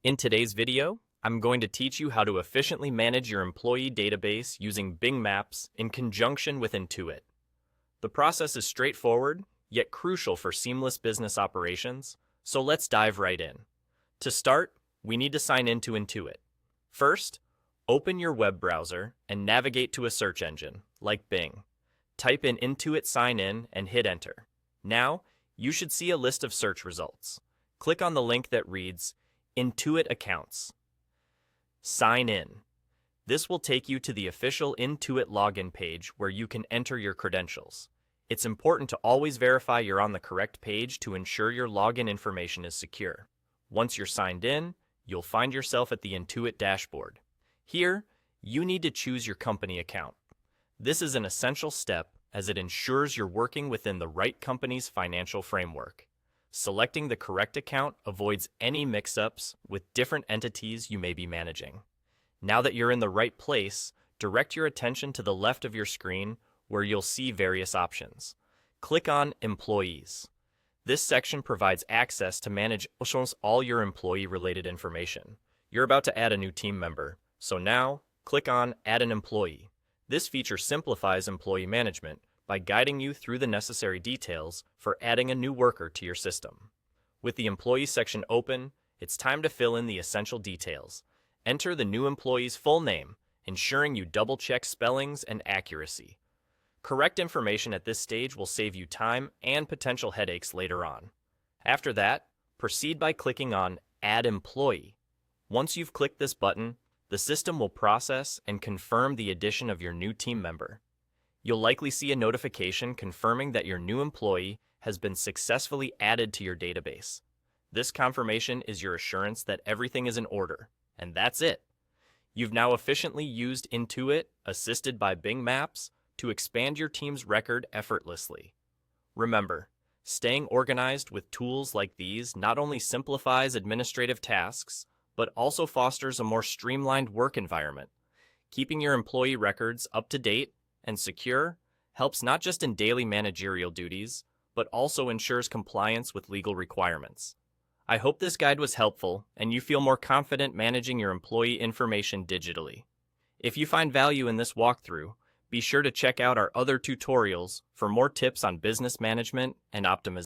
In today's video, I'm going to teach you how to efficiently manage your employee database using Bing Maps in conjunction with Intuit. The process is straightforward, yet crucial for seamless business operations, so let's dive right in. To start, we need to sign into Intuit. First, open your web browser and navigate to a search engine, like Bing. Type in Intuit Sign In and hit Enter. Now, you should see a list of search results. Click on the link that reads Intuit Accounts. Sign in. This will take you to the official Intuit login page where you can enter your credentials. It's important to always verify you're on the correct page to ensure your login information is secure. Once you're signed in, you'll find yourself at the Intuit dashboard. Here, you need to choose your company account. This is an essential step as it ensures you're working within the right company's financial framework. Selecting the correct account avoids any mix-ups with different entities you may be managing. Now that you're in the right place, direct your attention to the left of your screen where you'll see various options. Click on Employees. This section provides access to manage all your employee-related information. You're about to add a new team member, so now click on Add an Employee. This feature simplifies employee management by guiding you through the necessary details for adding a new worker to your system. With the Employee section open, it's time to fill in the essential details. Enter the new employee's full name, ensuring you double-check spellings and accuracy. Correct information at this stage will save you time and potential headaches later on. After that, proceed by clicking on Add Employee. Once you've clicked this button, the system will process and confirm the addition of your new team member. You'll likely see a notification confirming that your new employee has been successfully added to your database. This confirmation is your assurance that everything is in order, and that's it. You've now efficiently used Intuit, assisted by Bing Maps, to expand your team's record effortlessly. Remember, staying organized with tools like these not only simplifies administrative tasks, but also fosters a more streamlined work environment. Keeping your employee records up to date and secure helps not just in daily managerial duties, but also ensures compliance with legal requirements. I hope this guide was helpful and you feel more confident managing your employee information digitally. If you find value in this walkthrough, be sure to check out our other tutorials for more tips on business management and optimization.